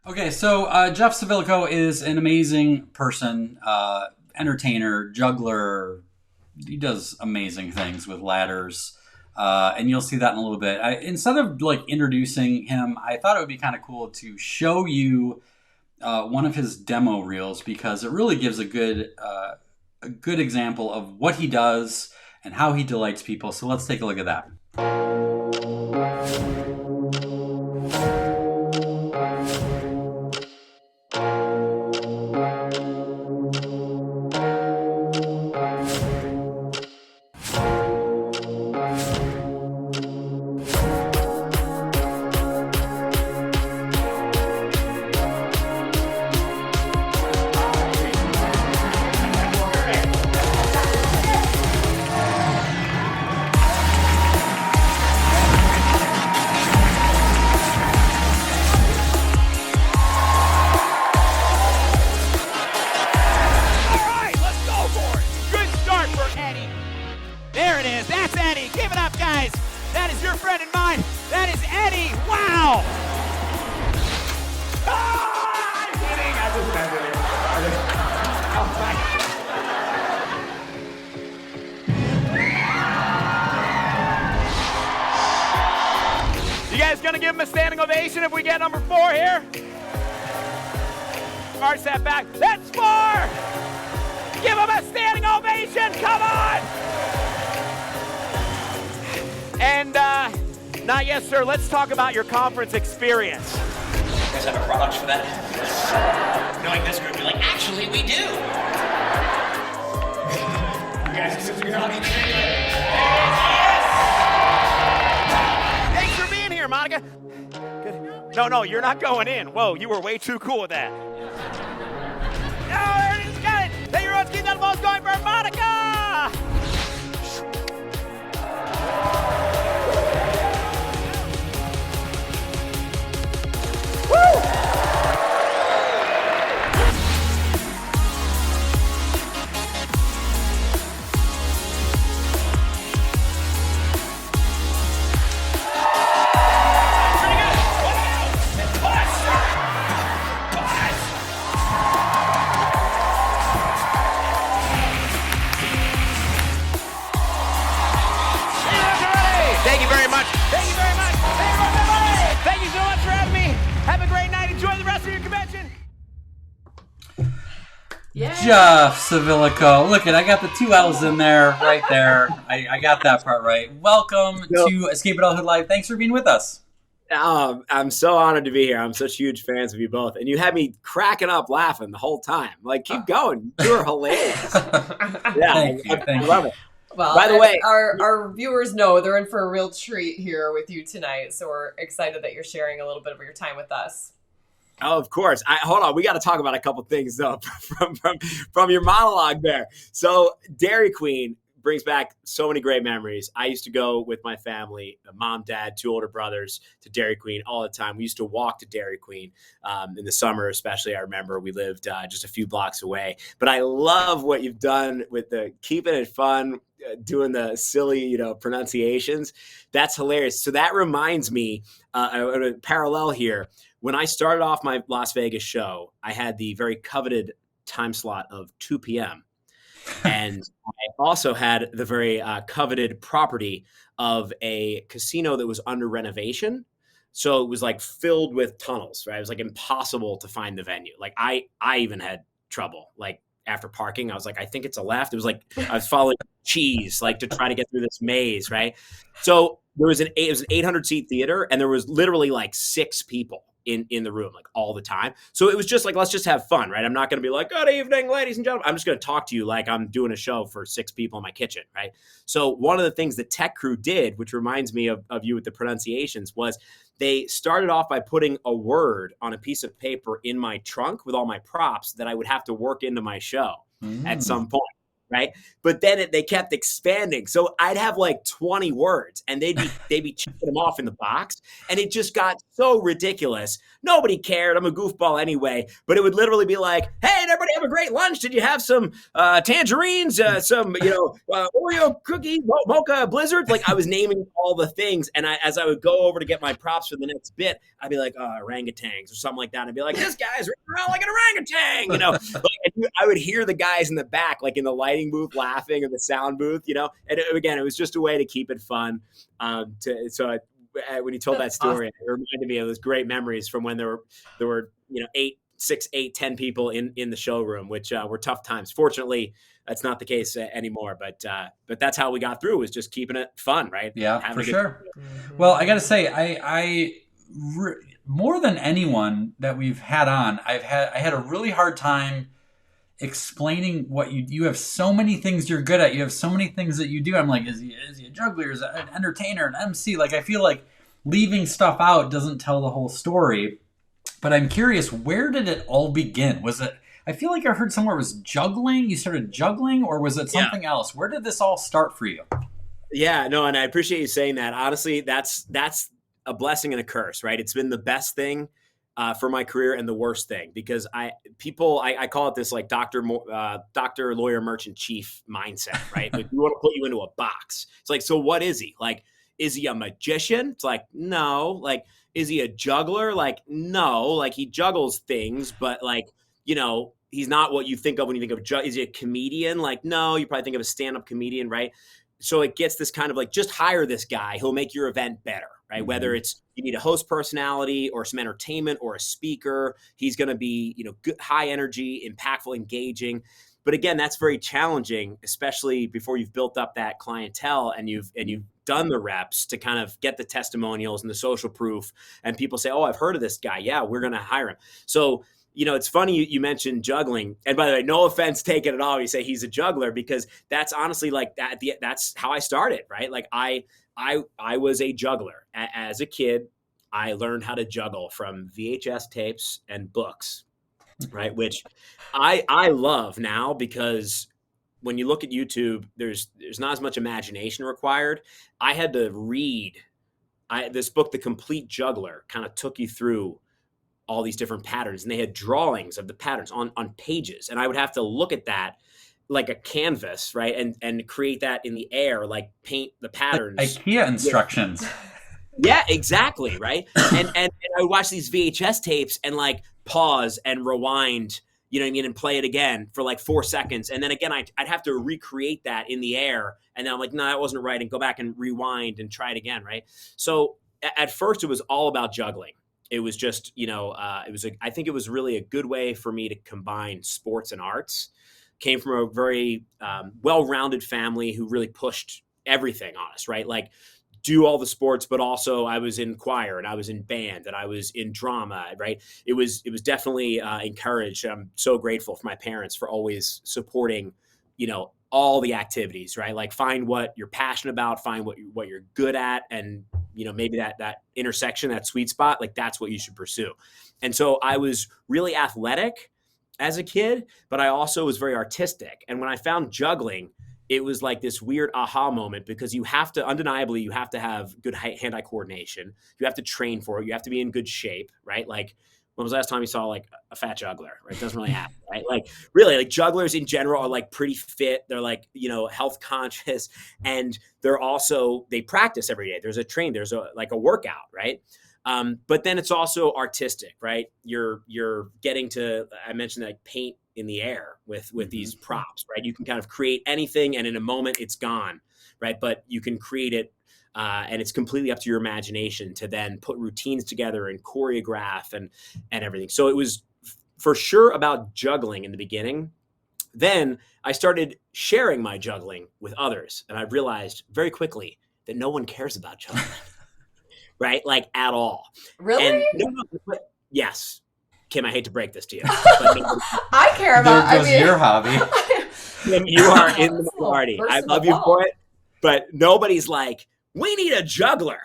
Okay, so Jeff Civillico is an amazing person, entertainer, juggler. He does amazing things with ladders, and you'll see that in a little bit. Instead of like introducing him, I thought it would be kind of cool to show you one of his demo reels because it really gives a good example of what he does and how he delights people. So let's take a look at that. You guys gonna give him a standing ovation if we get number 4 here? Arch that back. That's 4! Give him a standing ovation, come on! And, not yet, sir. Let's talk about your conference experience. You guys have a product for that? Knowing this group, you're like, actually, we do. You guys, this is your hobby. Thanks for being here, Monica. Good. No, you're not going in. Whoa, you were way too cool with that. Oh, there it is, got it. Thank you, everyone. Keep that ball's going for Monica. Woo! Thank you very much. Thank you very much. Thank you so much for having me. Have a great night. Enjoy the rest of your convention. Yeah. Jeff Civillico. Look I got the 2 L's in there, right there. I got that part right. Welcome to Escape Adulthood Live. Thanks for being with us. I'm so honored to be here. I'm such huge fans of you both. And you had me cracking up laughing the whole time. Like, keep going. You're hilarious. Yeah, Thank you. I love it. Well, by the way, our viewers know they're in for a real treat here with you tonight. So we're excited that you're sharing a little bit of your time with us. Oh, of course. Hold on. We got to talk about a couple things, though, from your monologue there. So Dairy Queen brings back so many great memories. I used to go with my family, mom, dad, 2 older brothers, to Dairy Queen all the time. We used to walk to Dairy Queen in the summer, especially. I remember we lived just a few blocks away. But I love what you've done with the keeping it fun, doing the silly, pronunciations. That's hilarious. So that reminds me, a parallel here. When I started off my Las Vegas show, I had the very coveted time slot of 2 p.m. And I also had the very coveted property of a casino that was under renovation. So it was like filled with tunnels, right? It was like impossible to find the venue. Like I even had trouble. Like after parking, I was like, I think it's a left. It was like I was following cheese, like to try to get through this maze, right? So it was an 800-seat theater, and there was literally like 6 people in the room, like all the time. So it was just like, let's just have fun, right? I'm not going to be like, good evening, ladies and gentlemen. I'm just going to talk to you like I'm doing a show for 6 people in my kitchen, right? So one of the things the tech crew did, which reminds me of you with the pronunciations, was they started off by putting a word on a piece of paper in my trunk with all my props that I would have to work into my show at some point. right? But then they kept expanding. So I'd have like 20 words and they'd be checking them off in the box. And it just got so ridiculous. Nobody cared. I'm a goofball anyway. But it would literally be like, hey, did everybody have a great lunch? Did you have some tangerines, some, Oreo cookie, mocha blizzards? Like I was naming all the things. And as I would go over to get my props for the next bit, I'd be like, orangutans or something like that. I'd be like, this guy's running around like an orangutan, Like, I would hear the guys in the back, like in the lighting booth laughing or the sound booth, and again, it was just a way to keep it fun. When you told that story, It reminded me of those great memories from when there were 10 people in the showroom, which were tough times. Fortunately, that's not the case anymore, but that's how we got through, was just keeping it fun, right? Yeah, for sure. Well, I got to say, I more than anyone that we've had on, I had a really hard time explaining what you have so many things you're good at. You have so many things that you do. I'm like, is he a juggler? Is he an entertainer, an MC? Like, I feel like leaving stuff out doesn't tell the whole story. But I'm curious, where did it all begin? Was it, I feel like I heard somewhere it was juggling. You started juggling, or was it something else? Where did this all start for you? Yeah, no, and I appreciate you saying that. Honestly, that's a blessing and a curse, right? It's been the best thing for my career and the worst thing, because I call it this like doctor, lawyer, merchant, chief mindset, right? Like, we want to put you into a box. It's like, so what is he? Like, is he a magician? It's like, no. Like, is he a juggler? Like, no. Like, he juggles things, but like, he's not what you think of when you think of is he a comedian? Like, no, you probably think of a stand-up comedian, right? So it gets this kind of like, just hire this guy. He'll make your event better, right? Mm-hmm. Whether it's you need a host personality or some entertainment or a speaker, he's going to be, good, high energy, impactful, engaging. But again, that's very challenging, especially before you've built up that clientele and you've done the reps to kind of get the testimonials and the social proof. And people say, oh, I've heard of this guy. Yeah, we're going to hire him. So, it's funny you mentioned juggling. And by the way, no offense taken at all. You say he's a juggler, because that's honestly like that. That's how I started, right? Like I was a juggler. As a kid, I learned how to juggle from VHS tapes and books, right? Which I love now, because when you look at YouTube, there's not as much imagination required. I had to read this book, The Complete Juggler, kind of took you through all these different patterns, and they had drawings of the patterns on pages. And I would have to look at that like a canvas, right? And create that in the air, like paint the patterns. Like IKEA instructions. Yeah, exactly. Right. And I would watch these VHS tapes and like pause and rewind, and play it again for like 4 seconds. And then again, I'd have to recreate that in the air. And then I'm like, no, that wasn't right. And go back and rewind and try it again. Right. So at first it was all about juggling. It was just, I think it was really a good way for me to combine sports and arts. Came from a very well-rounded family who really pushed everything on us, right? Like, do all the sports, but also I was in choir and I was in band and I was in drama, right? It was definitely encouraged. I'm so grateful for my parents for always supporting, all the activities, right? Like, find what you're passionate about, find what you're good at, and maybe that intersection, that sweet spot, like that's what you should pursue. And so I was really athletic as a kid, but I also was very artistic. And when I found juggling, it was like this weird aha moment, because undeniably, you have to have good hand-eye coordination. You have to train for it. You have to be in good shape, right? Like, when was the last time you saw like a fat juggler, right? It doesn't really happen, right? Like, really, like, jugglers in general are like pretty fit. They're like, health conscious, and they practice every day. There's a workout, right? But then it's also artistic, right? You're getting to, I mentioned, like, paint in the air with these props, right? You can kind of create anything, and in a moment it's gone, right? But you can create it, and it's completely up to your imagination to then put routines together and choreograph and everything. So it was for sure about juggling in the beginning. Then I started sharing my juggling with others, and I realized very quickly that no one cares about juggling. Right? Like, at all. Really? Yes. Kim, I hate to break this to you. But I care about There goes your hobby. Kim, you are in the minority. I love you for it. But nobody's like, we need a juggler.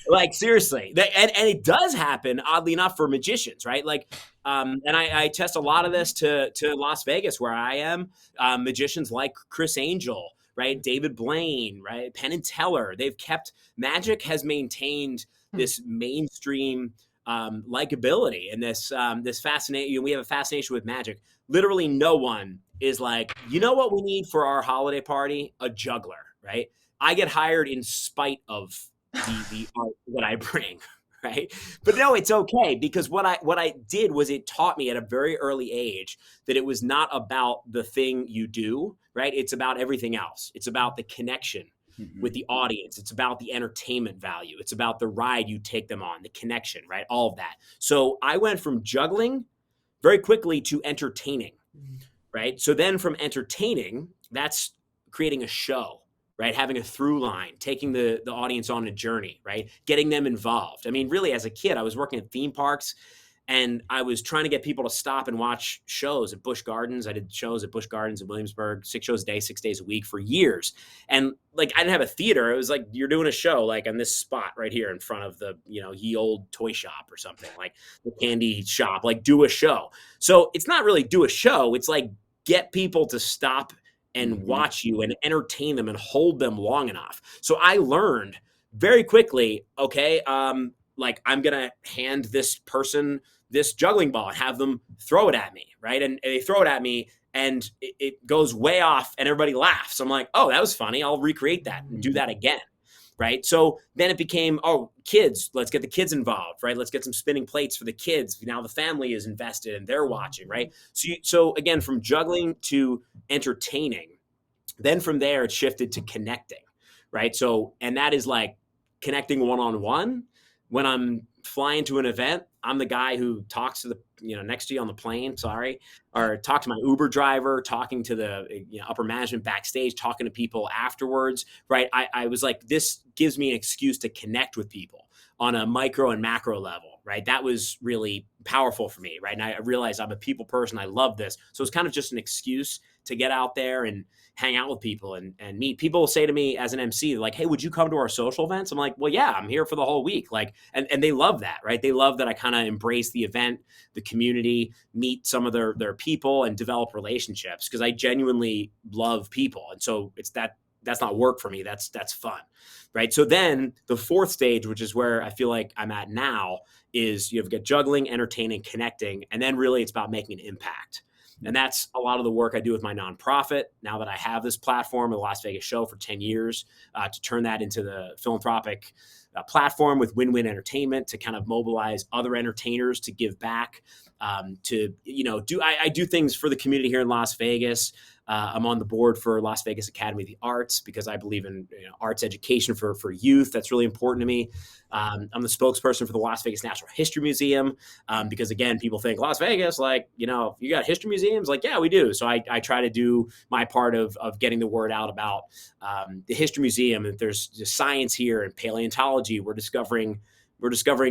Like seriously, and it does happen oddly enough for magicians, right? Like, and I test a lot of this to Las Vegas where I am. Magicians like Chris Angel, right? David Blaine, right? Penn and Teller. Magic has maintained this mainstream likability and this fascination. We have a fascination with magic. Literally, no one is like, you know what we need for our holiday party? A juggler, right? I get hired in spite of the art that I bring, right? But no, it's okay because what I did was it taught me at a very early age that it was not about the thing you do, right? It's about everything else. It's about the connection with the audience. It's about the entertainment value. It's about the ride you take them on, the connection, right? All of that. So I went from juggling very quickly to entertaining, right? So then from entertaining, that's creating a show, right? Having a through line, taking the audience on a journey, right? Getting them involved. I mean, really, as a kid, I was working at theme parks and I was trying to get people to stop and watch shows at Busch Gardens. I did shows at Busch Gardens in Williamsburg, 6 shows a day, 6 days a week for years. And like, I didn't have a theater. It was like, you're doing a show like on this spot right here in front of the, ye old toy shop or something, like the candy shop, like do a show. So it's not really do a show. It's like get people to stop and watch you and entertain them and hold them long enough. So I learned very quickly, okay, like I'm going to hand this person this juggling ball and have them throw it at me, right? And they throw it at me and it goes way off and everybody laughs. I'm like, oh, that was funny. I'll recreate that and do that again, right? So then it became, oh, kids, let's get the kids involved, right? Let's get some spinning plates for the kids. Now the family is invested and they're watching, right? So again, from juggling to entertaining, then from there it shifted to connecting, right? So, and that is like connecting one-on-one. When I'm flying to an event, I'm the guy who talks to the, next to you on the plane, or talk to my Uber driver, talking to the upper management backstage, talking to people afterwards, right? I was like, this gives me an excuse to connect with people on a micro and macro level, right? That was really powerful for me, right? And I realized I'm a people person. I love this. So it's kind of just an excuse to get out there and hang out with people and meet. People say to me as an MC, like, hey, would you come to our social events? I'm like, well, yeah, I'm here for the whole week. Like, and they love that, right? They love that I kind of embrace the event, the community, meet some of their people and develop relationships because I genuinely love people. And so that's not work for me. That's fun, right? So then the fourth stage, which is where I feel like I'm at now, is you have got juggling, entertaining, connecting, and then really it's about making an impact. And that's a lot of the work I do with my nonprofit. Now that I have this platform, the Las Vegas show for 10 years, to turn that into the philanthropic platform with Win-Win Entertainment to kind of mobilize other entertainers to give back. I do things for the community here in Las Vegas. I'm on the board for Las Vegas Academy of the Arts because I believe in arts education for youth. That's really important to me. I'm the spokesperson for the Las Vegas Natural History Museum because, again, people think Las Vegas, like, you got history museums? Like, yeah, we do. So I try to do my part of getting the word out about the history museum. And there's just science here and paleontology. We're discovering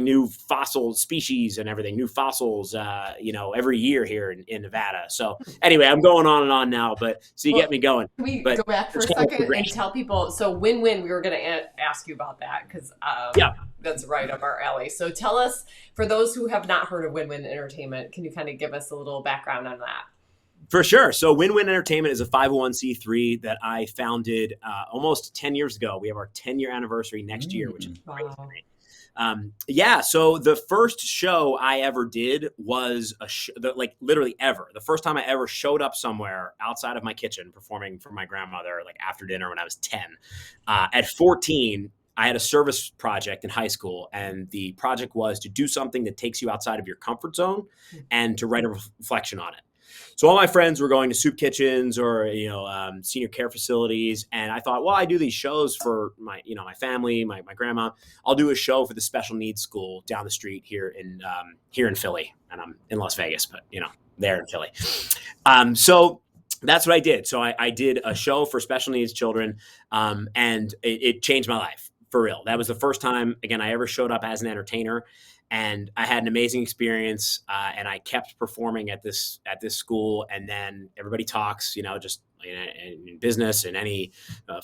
new fossil species and everything, new fossils, every year here in Nevada. So anyway, I'm going on and on now, but so you get me going. Can we go back for a second and tell people, so Win-Win, we were going to ask you about that because that's right up our alley. So tell us, for those who have not heard of Win-Win Entertainment, can you kind of give us a little background on that? For sure. So Win-Win Entertainment is a 501c3 that I founded almost 10 years ago. We have our 10-year anniversary next year, which is great. So the first show I ever did was literally ever. The first time I ever showed up somewhere outside of my kitchen performing for my grandmother, like after dinner when I was 10. At 14, I had a service project in high school, and the project was to do something that takes you outside of your comfort zone and to write a reflection on it. So all my friends were going to soup kitchens or, senior care facilities. And I thought, well, I do these shows for my family, my grandma. I'll do a show for the special needs school down the street here in Philly. And I'm in Las Vegas, but, there in Philly. So that's what I did. So I did a show for special needs children, and it changed my life for real. That was the first time, again, I ever showed up as an entertainer. And I had an amazing experience, and I kept performing at this school. And then everybody talks, just in business and any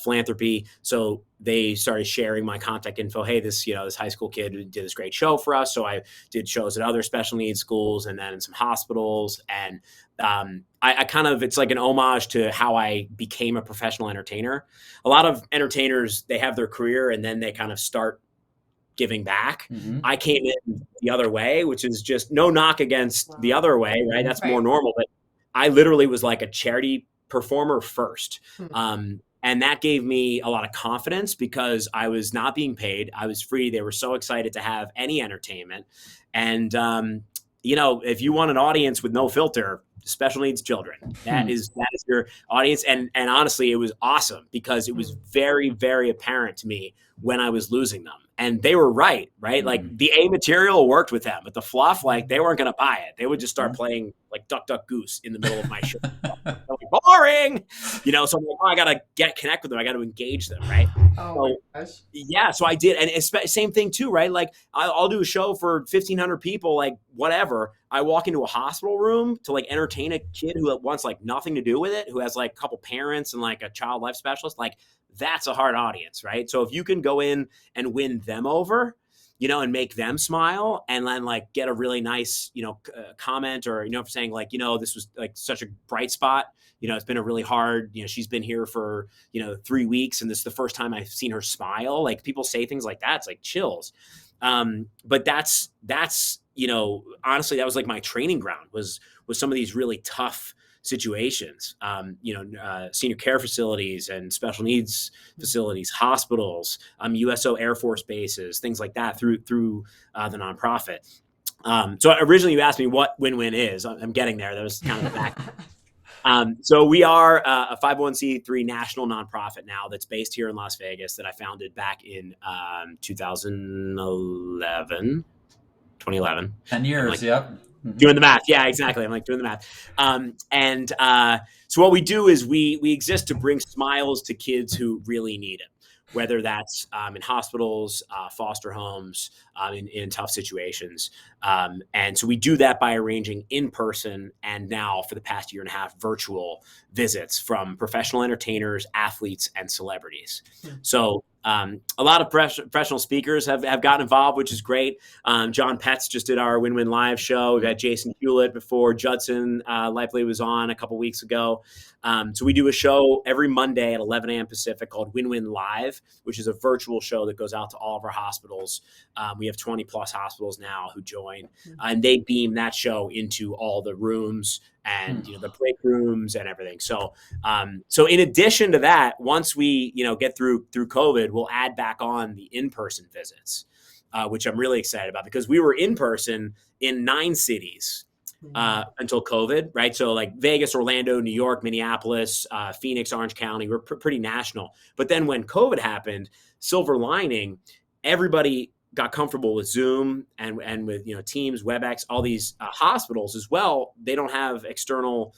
philanthropy. So they started sharing my contact info. Hey, this high school kid did this great show for us. So I did shows at other special needs schools and then in some hospitals. And I kind of, it's like an homage to how I became a professional entertainer. A lot of entertainers, they have their career and then they kind of start giving back. Mm-hmm. I came in the other way, which is just no knock against the other way, right? That's more normal. But I literally was like a charity performer first. Mm-hmm. And that gave me a lot of confidence because I was not being paid. I was free. They were so excited to have any entertainment. And, if you want an audience with no filter, special needs children, that is your audience. And honestly, it was awesome because it was very, very apparent to me when I was losing them. And they were right? Like the A material worked with them, but the fluff, like they weren't going to buy it. They would just start playing like Duck, Duck, Goose in the middle of my show. Like, boring, so I'm like, I got to connect with them. I got to engage them, right? Oh, so, yeah, so I did. And it's same thing too, right? Like I'll do a show for 1,500 people, like whatever. I walk into a hospital room to like entertain a kid who wants like nothing to do with it, who has like a couple parents and like a child life specialist, like that's a hard audience, right? So if you can go in and win them over, and make them smile and then like get a really nice, comment or, for saying like, this was like such a bright spot, it's been a really hard, she's been here for, 3 weeks and this is the first time I've seen her smile. Like people say things like that. It's like chills. But that's, honestly, that was like my training ground was some of these really tough situations, senior care facilities and special needs facilities, hospitals, USO Air Force bases, things like that through the nonprofit. So originally you asked me what Win-Win is. I'm getting there. That was kind of the back. So we are a 501c3 national nonprofit now that's based here in Las Vegas that I founded back in 2011. 10 years, yep. Doing the math. Yeah, exactly. I'm like doing the math. So what we do is we exist to bring smiles to kids who really need it, whether that's in hospitals, foster homes, in tough situations. And so we do that by arranging in-person and now for the past year and a half, virtual visits from professional entertainers, athletes, and celebrities. So a lot of professional speakers have gotten involved, which is great. John Petz just did our Win-Win Live show. We've had Jason Hewlett before. Judson Likely was on a couple weeks ago. So we do a show every Monday at 11 a.m. Pacific called Win-Win Live, which is a virtual show that goes out to all of our hospitals. We have 20 plus hospitals now who join, and they beam that show into all the rooms and the break rooms and everything. So in addition to that, once we get through COVID, we'll add back on the in-person visits, which I'm really excited about because we were in person in 9 cities until COVID, right? So like Vegas, Orlando, New York, Minneapolis, Phoenix, Orange County, we're pretty national. But then when COVID happened, silver lining, everybody got comfortable with Zoom and with Teams, WebEx, all these hospitals as well. They don't have external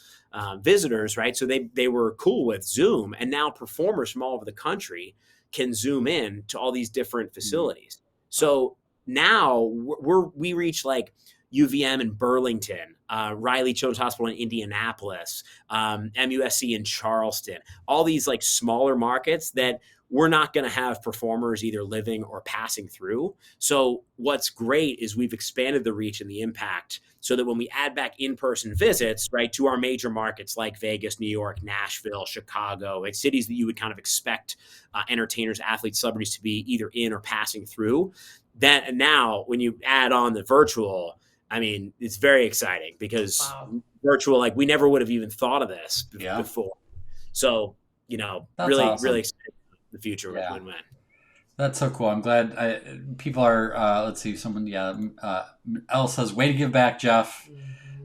visitors, right? So they were cool with Zoom, and now performers from all over the country can Zoom in to all these different facilities. So now we reach like UVM in Burlington, Riley Children's Hospital in Indianapolis, MUSC in Charleston, all these like smaller markets that we're not going to have performers either living or passing through. So what's great is we've expanded the reach and the impact so that when we add back in-person visits, right, to our major markets like Vegas, New York, Nashville, Chicago, like cities that you would kind of expect entertainers, athletes, celebrities to be either in or passing through, then now when you add on the virtual, I mean, it's very exciting because virtual, like we never would have even thought of this before. So, That's really, awesome. really excited the future with Win-Win. That's so cool. I'm glad people are, let's see, someone, Elle says, way to give back, Jeff.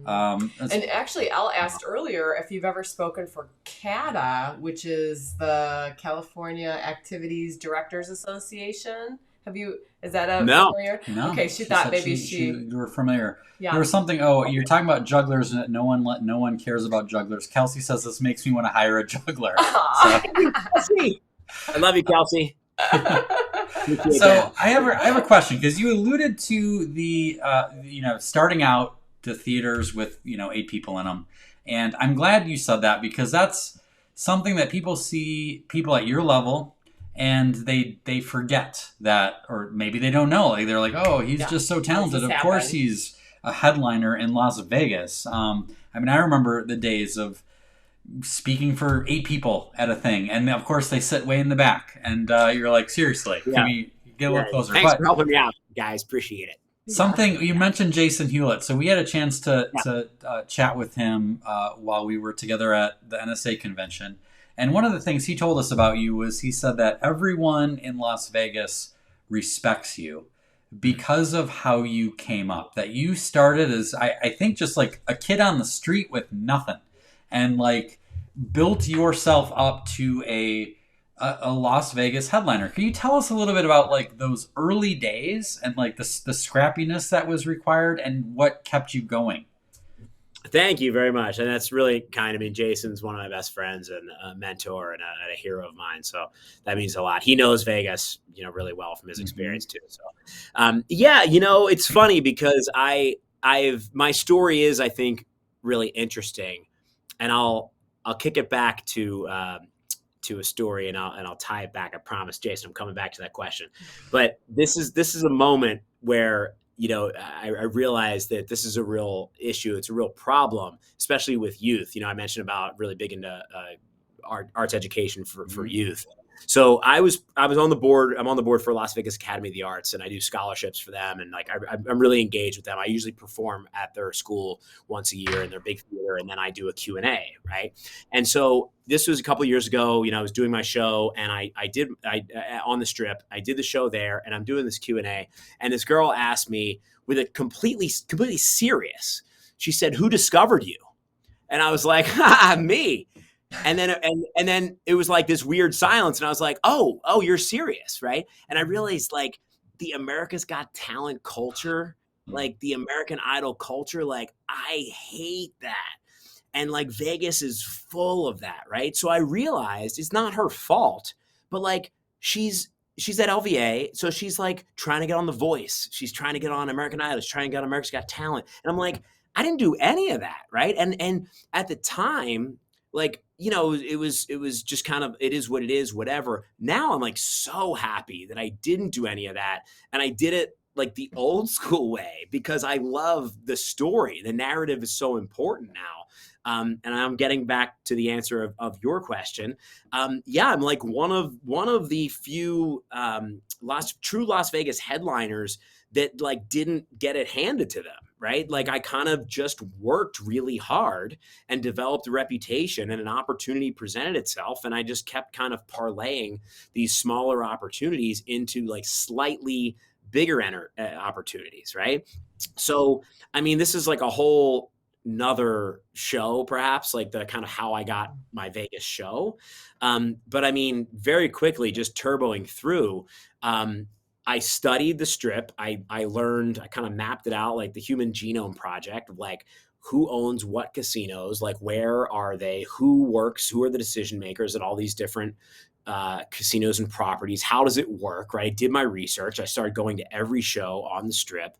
And actually, Elle asked earlier if you've ever spoken for CADA, which is the California Activities Directors Association. Is that familiar? No. Okay, she thought maybe she you were familiar. Yeah. There was something, you're talking about jugglers and no one cares about jugglers. Kelsey says this makes me want to hire a juggler. Kelsey. I love you, Kelsey. So I have a question because you alluded to the starting out the theaters with 8 people in them, and I'm glad you said that because that's something that people see people at your level and they forget that, or maybe they don't know. Like they're like, oh, he's just so talented. Of course, he's a headliner in Las Vegas. I mean, I remember the days of speaking for 8 people at a thing, and of course they sit way in the back, and you're like, seriously, can we get a little closer? Thanks for helping me out, guys. Appreciate it. Something you mentioned, Jason Hewlett. So we had a chance to chat with him while we were together at the NSA convention. And one of the things he told us about you was he said that everyone in Las Vegas respects you because of how you came up. That you started as, I think, just like a kid on the street with nothing, and like built yourself up to a Las Vegas headliner. Can you tell us a little bit about like those early days and like the scrappiness that was required and what kept you going? Thank you very much. And that's really kind. I mean, Jason's one of my best friends and a mentor and a hero of mine. So that means a lot. He knows Vegas, really well from his experience too. So, it's funny because my story is, I think, really interesting, and I'll kick it back to a story, and I'll tie it back. I promise, Jason, I'm coming back to that question. But this is a moment where I realized that this is a real issue. It's a real problem, especially with youth. I mentioned about really big into arts education for youth. So I was on the board. I'm on the board for Las Vegas Academy of the Arts, and I do scholarships for them. And like I'm really engaged with them. I usually perform at their school once a year in their big theater, and then I do a Q&A, right? And so this was a couple of years ago. I was doing my show, and I did on the Strip. I did the show there, and I'm doing this Q&A. And this girl asked me with a completely serious. She said, "Who discovered you?" And I was like, "Me." And then it was like this weird silence, and I was like, oh, you're serious, right? And I realized like the America's Got Talent culture, like the American Idol culture, like I hate that. And like Vegas is full of that, right? So I realized it's not her fault, but like she's at LVA, so she's like trying to get on The Voice. She's trying to get on American Idol. She's trying to get on America's Got Talent. And I'm like, I didn't do any of that, right? And at the time, like, it was just kind of, it is what it is, whatever. Now I'm like so happy that I didn't do any of that. And I did it like the old school way because I love the story. The narrative is so important now. And I'm getting back to the answer of your question. I'm like one of the few true Las Vegas headliners that like didn't get it handed to them, right? Like I kind of just worked really hard and developed a reputation, and an opportunity presented itself. And I just kept kind of parlaying these smaller opportunities into like slightly bigger opportunities, right? So, I mean, this is like a whole another show, perhaps, like the kind of how I got my Vegas show. But I mean, very quickly, just turboing through, I studied the Strip. I learned, I kind of mapped it out, like the Human Genome Project, of like who owns what casinos, like where are they, who works, who are the decision makers at all these different casinos and properties. How does it work, right? I did my research. I started going to every show on the Strip.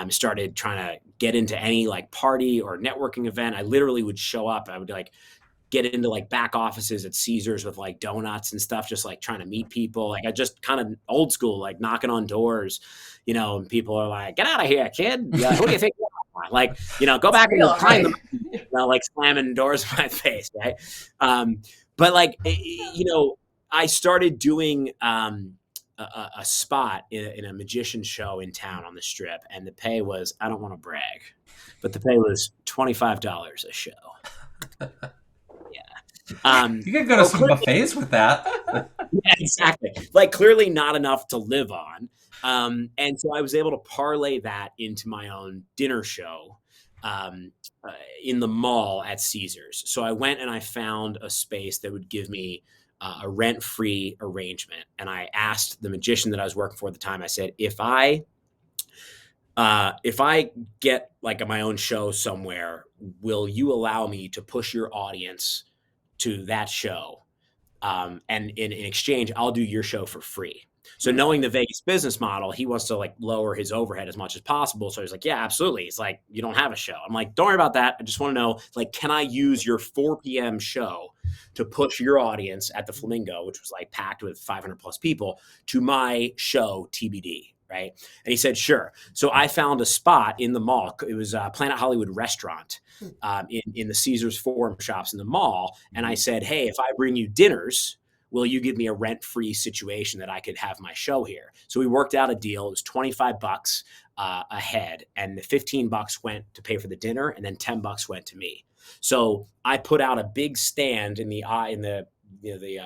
Started trying to get into any like party or networking event. I literally would show up. I would like get into like back offices at Caesars with like donuts and stuff, just like trying to meet people. Like I just kind of old school, like knocking on doors, and people are like, "Get out of here, kid. Yeah, who do you think you are?" Like, go back and find them, like slamming doors in my face, right? But like, I started doing a spot in a magician show in town on the Strip, and the pay was, I don't want to brag, but the pay was $25 a show. You could go to some buffets with that. Yeah, exactly. Like clearly not enough to live on. And so I was able to parlay that into my own dinner show in the mall at Caesars. So I went and I found a space that would give me a rent-free arrangement. And I asked the magician that I was working for at the time, I said, if I get like my own show somewhere, will you allow me to push your audience to that show? And in exchange, I'll do your show for free. So knowing the Vegas business model, he wants to like lower his overhead as much as possible. So he's like, yeah, absolutely. He's like, you don't have a show. I'm like, don't worry about that. I just want to know, like, can I use your 4 p.m. show to push your audience at the Flamingo, which was like packed with 500 plus people, to my show TBD, right? And he said, sure. So I found a spot in the mall. It was a Planet Hollywood restaurant in the Caesars Forum shops in the mall. And I said, hey, if I bring you dinners, will you give me a rent-free situation that I could have my show here? So we worked out a deal. It was $25 a head, and the $15 went to pay for the dinner, and then $10 went to me. So I put out a big stand in the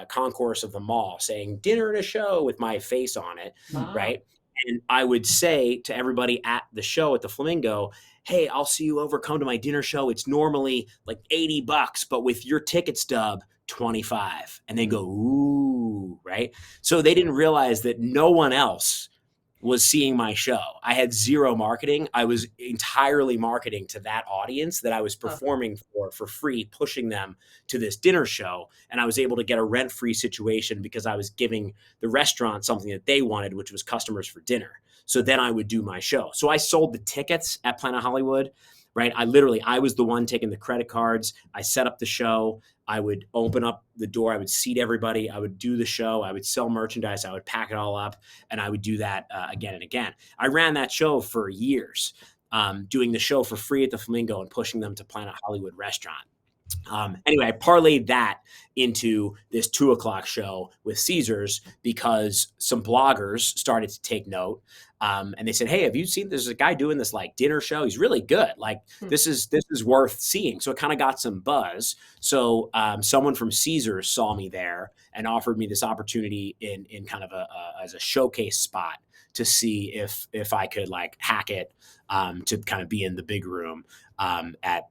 concourse of the mall saying dinner and a show with my face on it, right? And I would say to everybody at the show at the Flamingo, hey, I'll see you over. Come to my dinner show. It's normally like $80, but with your ticket stub, 25. And they go, ooh, right? So they didn't realize that no one else was seeing my show. I had zero marketing. I was entirely marketing to that audience that I was performing for free, pushing them to this dinner show. And I was able to get a rent-free situation because I was giving the restaurant something that they wanted, which was customers for dinner. So then I would do my show. So I sold the tickets at Planet Hollywood, right? I was the one taking the credit cards. I set up the show. I would open up the door. I would seat everybody. I would do the show. I would sell merchandise. I would pack it all up, and I would do that again and again. I ran that show for years, doing the show for free at the Flamingo and pushing them to Planet Hollywood restaurant. Anyway, I parlayed that into this 2:00 show with Caesars because some bloggers started to take note. And they said, hey, have you seen, there's a guy doing this like dinner show. He's really good. Like this is worth seeing. So it kind of got some buzz. So someone from Caesars saw me there and offered me this opportunity in kind of as a showcase spot to see if I could like hack it to kind of be in the big room at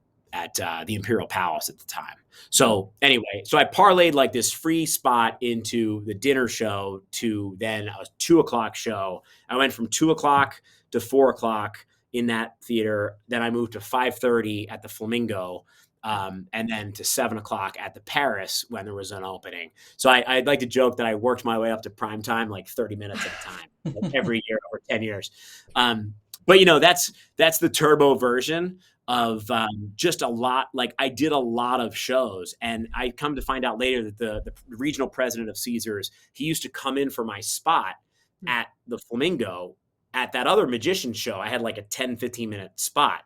the Imperial Palace at the time. So anyway, so I parlayed like this free spot into the dinner show to then a 2:00 show. I went from 2:00 to 4:00 in that theater. Then I moved to 5:30 at the Flamingo, and then to 7:00 at the Paris when there was an opening. So I'd like to joke that I worked my way up to prime time like 30 minutes at a time, like every year over 10 years. But you know, that's the turbo version of just a lot. Like I did a lot of shows, and I come to find out later that the regional president of Caesars, he used to come in for my spot at the Flamingo at that other magician show. I had like a 10-15 minute spot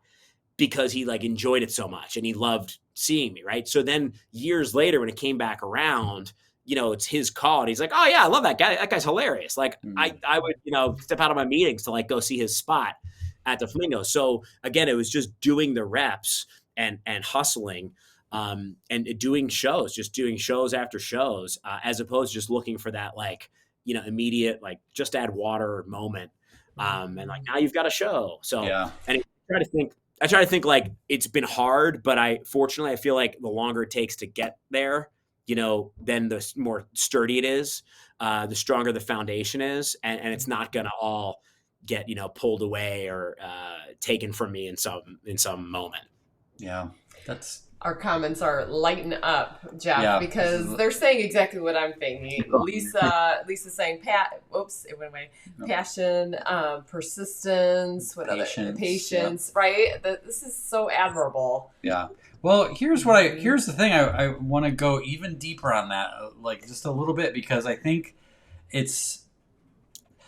because he like enjoyed it so much and he loved seeing me. Right. So then years later, when it came back around, you know, it's his call. And he's like, oh yeah, I love that guy. That guy's hilarious. Like I would, you know, step out of my meetings to like go see his spot at the Flamingo. So again, it was just doing the reps and hustling and doing shows after shows, as opposed to just looking for that, like, you know, immediate, like just add water moment. And like, now you've got a show. So, yeah. And I try to think like it's been hard, but I feel like the longer it takes to get there, you know, then the more sturdy it is, the stronger the foundation is. And it's not going to all get, you know, pulled away or taken from me in some moment. Yeah. Our comments are lighten up, Jeff, because they're saying exactly what I'm thinking. Lisa's saying, it went away. Passion, persistence, patience, right? This is so admirable. Yeah. Well, here's the thing. I want to go even deeper on that, like just a little bit, because I think it's,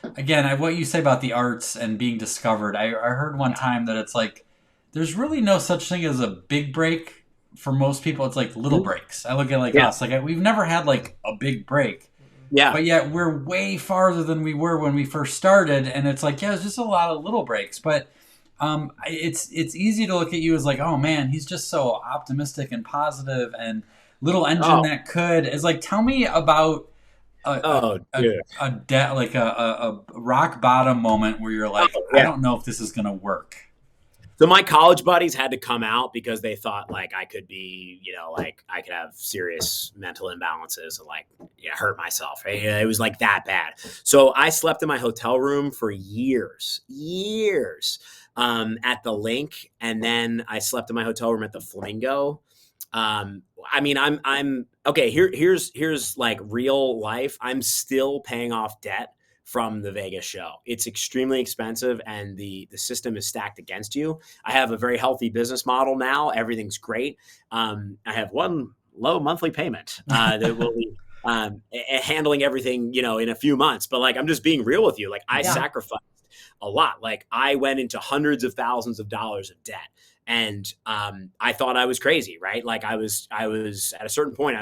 again, what you say about the arts and being discovered. I heard one time that it's like, there's really no such thing as a big break. For most people, it's like little breaks. I look at like us, like we've never had like a big break. Yeah. But yet we're way farther than we were when we first started. And it's like, it's just a lot of little breaks. But it's easy to look at you as like, oh man, he's just so optimistic and positive and little engine that could. It's like, tell me about a rock bottom moment where you're like, I don't know if this is going to work. So my college buddies had to come out because they thought like I could be, you know, like I could have serious mental imbalances and like hurt myself. Right? It was like that bad. So I slept in my hotel room for years at the LINQ, and then I slept in my hotel room at the Flamingo. I mean, I'm okay. Here's like real life. I'm still paying off debt from the Vegas show. It's extremely expensive, and the system is stacked against you. I have a very healthy business model now. Everything's great. I have one low monthly payment that will be handling everything, in a few months. But like, I'm just being real with you. Like, I sacrificed a lot. Like, I went into hundreds of thousands of dollars of debt. And I thought I was crazy, right? Like, I was at a certain point,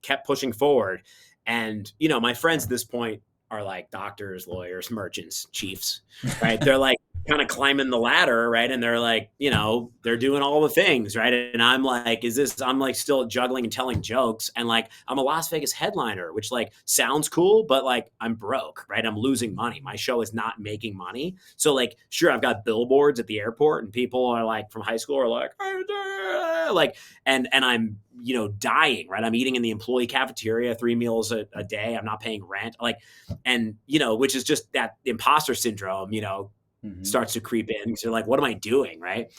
kept pushing forward. And, my friends at this point are like doctors, lawyers, merchants, chiefs, right? They're like kind of climbing the ladder, right? And they're like, they're doing all the things, right? And I'm like, I'm like still juggling and telling jokes. And like, I'm a Las Vegas headliner, which like sounds cool, but like, I'm broke, right? I'm losing money. My show is not making money. So like, sure, I've got billboards at the airport, and people are like from high school are like, and I'm, dying, right? I'm eating in the employee cafeteria 3 meals a day. I'm not paying rent, and which is just that imposter syndrome, starts to creep in. So like, what am I doing? Right.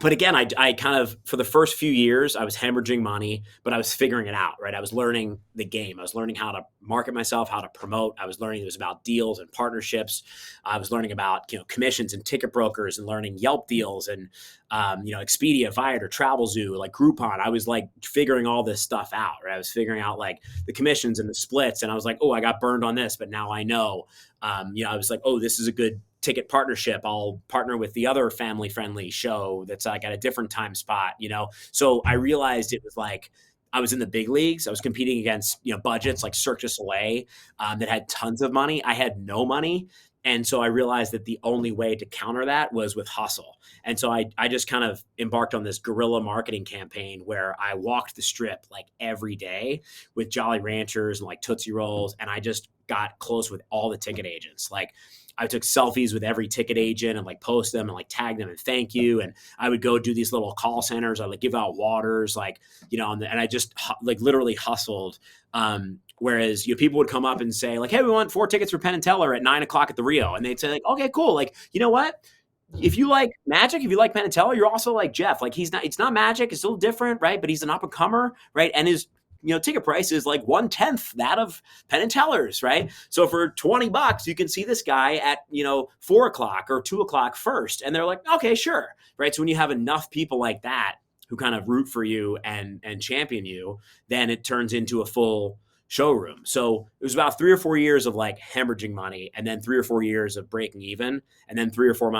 But again, I kind of, for the first few years, I was hemorrhaging money, but I was figuring it out, right? I was learning the game. I was learning how to market myself, how to promote. I was learning it was about deals and partnerships. I was learning about, commissions and ticket brokers, and learning Yelp deals and, Expedia, Viator, Travelzoo, like Groupon. I was like figuring all this stuff out, right? I was figuring out like the commissions and the splits. And I was like, oh, I got burned on this, but now I know. I was like, oh, this is a good ticket partnership. I'll partner with the other family friendly show that's like at a different time spot, So I realized it was like, I was in the big leagues. I was competing against, budgets like Cirque du Soleil that had tons of money. I had no money. And so I realized that the only way to counter that was with hustle. And so I just kind of embarked on this guerrilla marketing campaign where I walked the strip like every day with Jolly Ranchers and like Tootsie Rolls. And I just got close with all the ticket agents. Like, I took selfies with every ticket agent and like post them and like tag them and thank you. And I would go do these little call centers. I like give out waters, like, and I just like literally hustled. Whereas, people would come up and say like, hey, we want 4 tickets for Penn and Teller at 9:00 at the Rio. And they'd say like, okay, cool. Like, you know what? If you like Magic, if you like Penn and Teller, you're also like Jeff. Like, it's not Magic. It's still different, right? But he's an up and comer, right? And his ticket price is like 1/10 that of Penn and Teller's, right? So for $20, you can see this guy at, 4:00 or 2:00 first. And they're like, okay, sure. Right. So when you have enough people like that who kind of root for you and champion you, then it turns into a full showroom. So it was about 3 or 4 years of like hemorrhaging money, and then 3 or 4 years of breaking even, and then 3 or 4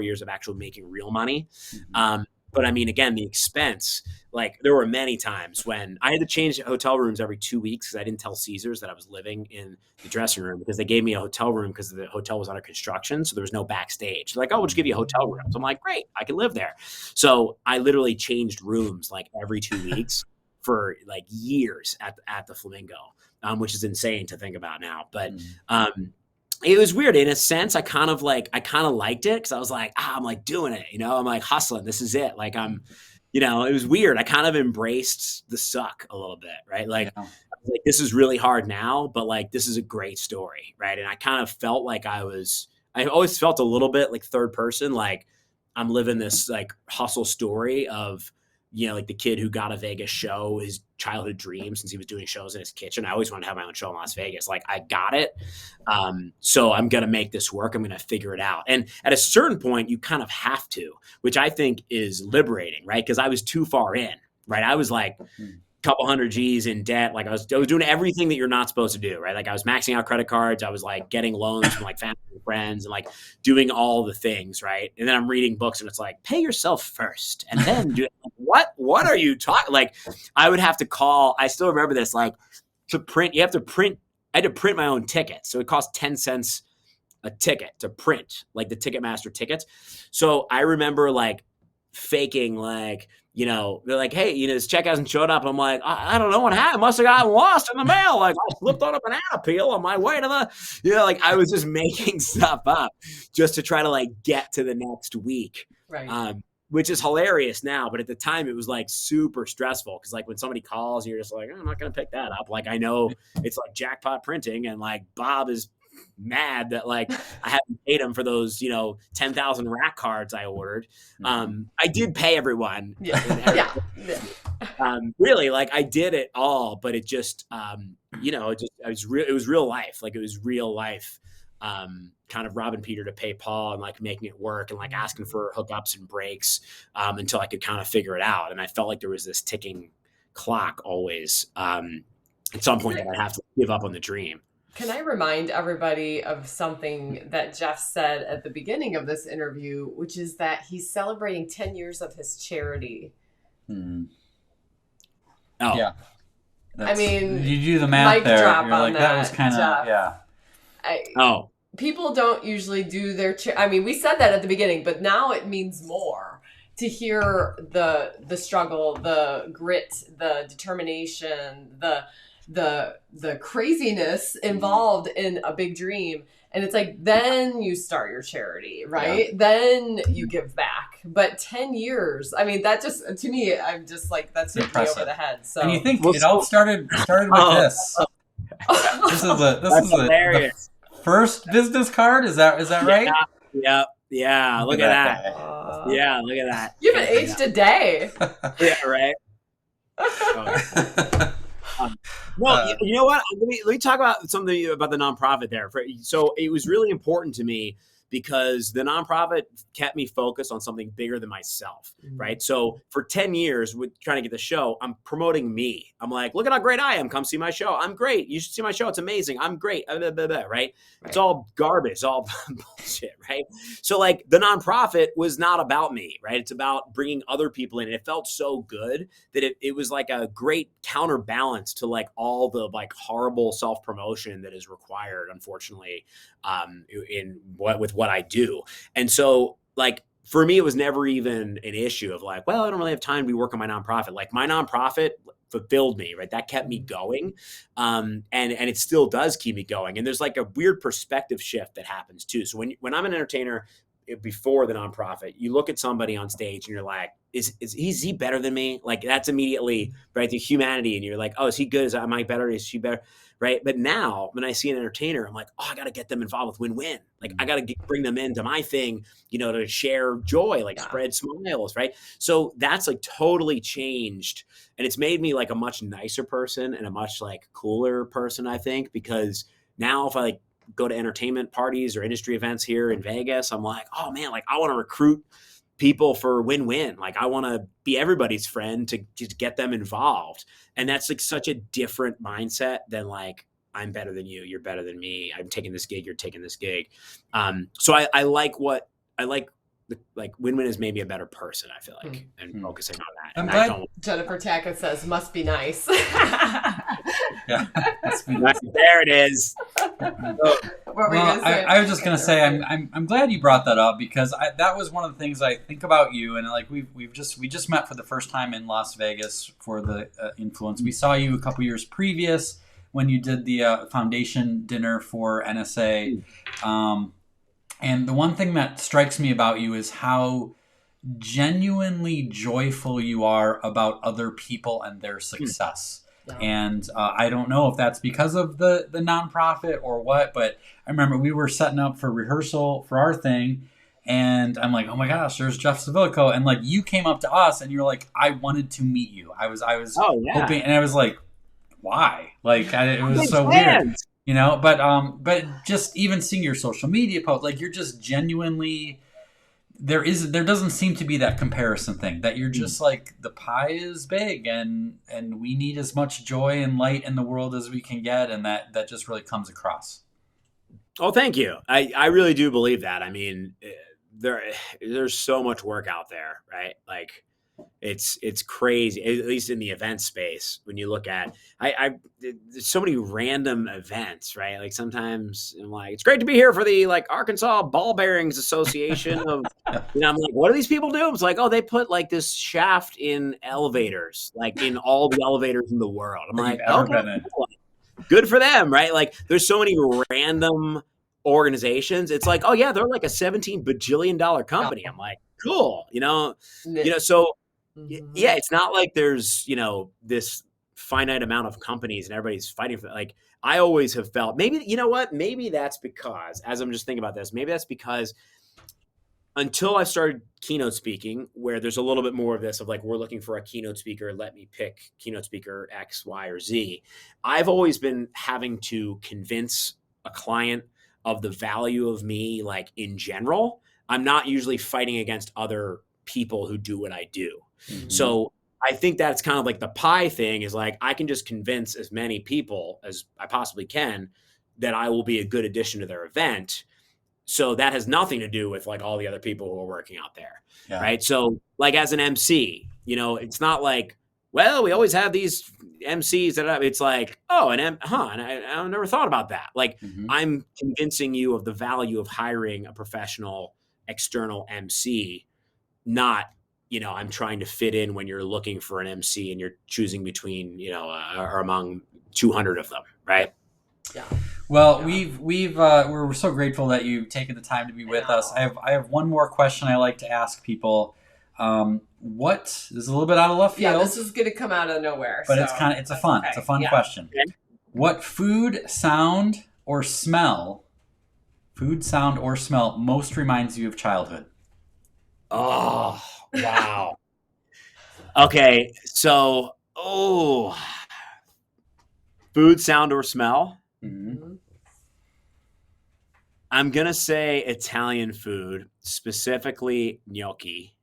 years of actually making real money. But I mean, again, the expense, like there were many times when I had to change hotel rooms every 2 weeks because I didn't tell Caesars that I was living in the dressing room, because they gave me a hotel room because the hotel was under construction. So there was no backstage. They're like, oh, we'll just give you a hotel room. So I'm like, great, I can live there. So I literally changed rooms like every 2 weeks for like years at the Flamingo, which is insane to think about now. But it was weird in a sense. I kind of liked it because I was like, I'm like doing it, I'm like hustling. This is it. Like it was weird. I kind of embraced the suck a little bit, right? Like, I was like, this is really hard now, but like, this is a great story. Right. And I kind of felt like I always felt a little bit like third person, like I'm living this like hustle story of, like the kid who got a Vegas show, his childhood dream since he was doing shows in his kitchen. I always wanted to have my own show in Las Vegas. Like, I got it. So I'm going to make this work. I'm going to figure it out. And at a certain point, you kind of have to, which I think is liberating, right? Because I was too far in, right? I was like couple hundred G's in debt. Like I was doing everything that you're not supposed to do, right? Like I was maxing out credit cards. I was like getting loans from like family and friends and like doing all the things, right? And then I'm reading books and it's like, pay yourself first and then do it. What are you talking? Like I would have to call, I still remember this, like to print, I had to print my own tickets. So it cost 10 cents a ticket to print, like the Ticketmaster tickets. So I remember like faking, like, they're like, hey, this check hasn't showed up. I'm like, I don't know what happened. Must have gotten lost in the mail. Like I slipped on a banana peel on my way to the, like I was just making stuff up just to try to like get to the next week. Right. Which is hilarious now. But at the time it was like super stressful. Cause like when somebody calls, you're just like, I'm not going to pick that up. Like I know it's like jackpot printing and like Bob is mad that like I hadn't paid him for those, 10,000 rack cards I ordered. I did pay everyone. Really, like I did it all, but it just, it was real life. Like it was real life. Kind of robbing Peter to pay Paul and like making it work and like asking for hookups and breaks until I could kind of figure it out. And I felt like there was this ticking clock always at some point that I'd have to give up on the dream. Can I remind everybody of something that Jeff said at the beginning of this interview, which is that he's celebrating 10 years of his charity. Oh, yeah. I mean, you do the math there. Drop You're on like, that was kind of, yeah. People don't usually do their I mean, we said that at the beginning, but now it means more to hear the struggle, the grit, the determination, the craziness involved in a big dream. And it's like, then you start your charity, right? Yeah. Then you give back. But 10 years, I mean, that just, to me, I'm just like, that's hit me over the head. So, and you think it all started with this. This is the first business card. Is that right? Yeah. Look at that. Yeah, look at that. You haven't aged a day. Yeah, right. Well, you know what? Let me talk about something about the nonprofit there. So it was really important to me because the nonprofit kept me focused on something bigger than myself, right? So for 10 years, with trying to get the show, I'm promoting me. I'm like, look at how great I am. Come see my show. I'm great. You should see my show. It's amazing. I'm great. Blah, blah, blah, right? It's all garbage. It's all bullshit, right? So like the nonprofit was not about me, right? It's about bringing other people in. And it felt so good that it was like a great counterbalance to like all the like horrible self-promotion that is required, unfortunately, with what I do. And so like, for me, it was never even an issue of like, well, I don't really have time to be working on my nonprofit. Like my nonprofit fulfilled me, right? That kept me going. And it still does keep me going. And there's like a weird perspective shift that happens too. So when I'm an entertainer before the nonprofit, you look at somebody on stage and you're like, is he better than me? Like that's immediately, right, the humanity. And you're like, oh, is he good? Am I better? Is she better? Right. But now when I see an entertainer, I'm like, oh, I got to get them involved with win-win. Like I got to bring them into my thing, to share joy, like spread smiles. Right. So that's like totally changed. And it's made me like a much nicer person and a much like cooler person, I think, because now if I like go to entertainment parties or industry events here in Vegas, I'm like, oh man, like I want to recruit people for win-win. Like I want to be everybody's friend to get them involved. And that's like such a different mindset than like, I'm better than you, you're better than me. I'm taking this gig, you're taking this gig. So I like win-win has made me a better person, I feel like, and focusing on that. I'm glad Jennifer Tackett says, must be nice. Yeah, there it is. I was just gonna say I'm glad you brought that up because that was one of the things I think about you, and like we just met for the first time in Las Vegas for the Influence. We saw you a couple years previous when you did the foundation dinner for NSA, and the one thing that strikes me about you is how genuinely joyful you are about other people and their success. Yeah. And I don't know if that's because of the nonprofit or what, but I remember we were setting up for rehearsal for our thing, and I'm like, oh my gosh, there's Jeff Civillico, and like you came up to us, and you're like, I wanted to meet you. I was hoping, and I was like, why? Like it was so weird, But just even seeing your social media post, like you're just genuinely. There doesn't seem to be that comparison thing that you're just like the pie is big and we need as much joy and light in the world as we can get. And that just really comes across. Oh, thank you. I really do believe that. I mean, there's so much work out there, right? Like it's crazy, at least in the event space. When you look at, there's so many random events, right? Like sometimes I'm like, it's great to be here for the like Arkansas Ball Bearings Association of, I'm like, what do these people do? It's like, oh, they put like this shaft in elevators, like in all the elevators in the world. I'm like, okay, good for them, right? Like there's so many random organizations. It's like, oh yeah, they're like a $17 bajillion company. I'm like, cool, so. Yeah, it's not like there's, this finite amount of companies and everybody's fighting for that. Like I always have felt maybe, you know what? Maybe that's because, as I'm just thinking about this, maybe that's because until I started keynote speaking, where there's a little bit more of this of like, we're looking for a keynote speaker, let me pick keynote speaker X, Y, or Z. I've always been having to convince a client of the value of me, like in general. I'm not usually fighting against other people who do what I do. Mm-hmm. So I think that's kind of like the pie thing is like, I can just convince as many people as I possibly can that I will be a good addition to their event. So that has nothing to do with like all the other people who are working out there. Yeah. Right. So like as an MC, you know, it's not like, well, we always have these MCs that it's like, oh, and I never thought about that. Like I'm convincing you of the value of hiring a professional external MC, not, you know, I'm trying to fit in when you're looking for an MC and you're choosing between, you know, or among 200 of them. Right. Yeah. Well, we're so grateful that you've taken the time to be with us. I have one more question I like to ask people. What this is a little bit out of left field. Yeah, this is going to come out of nowhere. But so it's a fun question. Okay. What food, sound, or smell most reminds you of childhood? Oh, wow. Okay, so food, sound, or smell? Mm-hmm. I'm going to say Italian food, specifically gnocchi,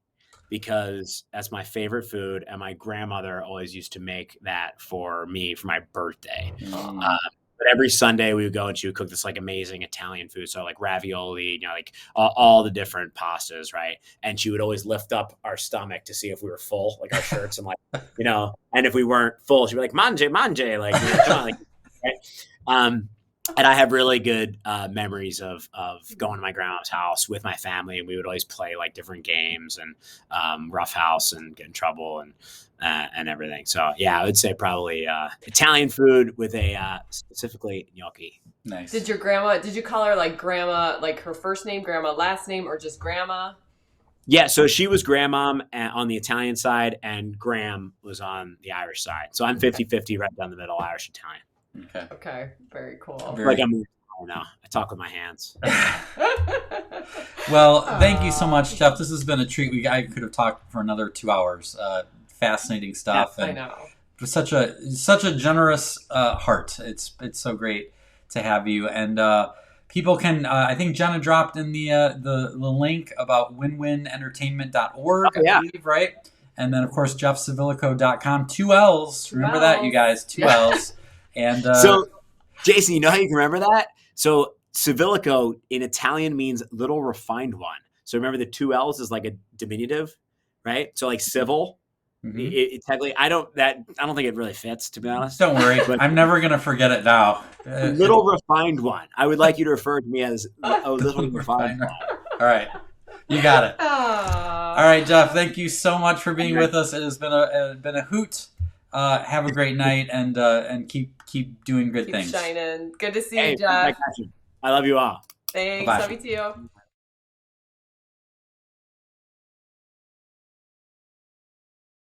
because that's my favorite food. And my grandmother always used to make that for me for my birthday. But every Sunday we would go and she would cook this like amazing Italian food. So like ravioli, you know, like all the different pastas, right? And she would always lift up our stomach to see if we were full, like our shirts and like, you know, and if we weren't full, she'd be like, mange, like, you know, come on, like, right? And I have really good memories of going to my grandma's house with my family, and we would always play like different games and rough house and get in trouble and everything. So yeah, I would say probably Italian food with a specifically gnocchi. Nice. Did you call her like grandma, like her first name, grandma, last name, or just grandma? Yeah, so she was grandmom on the Italian side, and Graham was on the Irish side. So I'm 50-50 right down the middle, Irish Italian. Okay. Very cool. Like I'm now. I talk with my hands. Well, thank you so much, Jeff. This has been a treat. I could have talked for another 2 hours. Fascinating stuff. Yeah, I know. Such a generous heart. It's so great to have you. And people can. I think Jenna dropped in the link about winwinentertainment.org. I believe, right? And then of course jeffcivillico.com. 2 L's. Remember that, you guys. 2 L's. And so, Jason, you know how you can remember that? So, Civillico in Italian means little refined one. So, remember the 2 L's is like a diminutive, right? So, like civil. Mm-hmm. It technically, I don't think it really fits, to be honest. Don't worry, but I'm never gonna forget it now. Little refined one. I would like you to refer to me as a little refined one. All right, you got it. All right, Jeff. Thank you so much for being with us. It has been a hoot. Have a great night and keep doing good things. Keep shining. Good to see you, Jeff. I love you all. Thanks. Bye-bye. Love you too.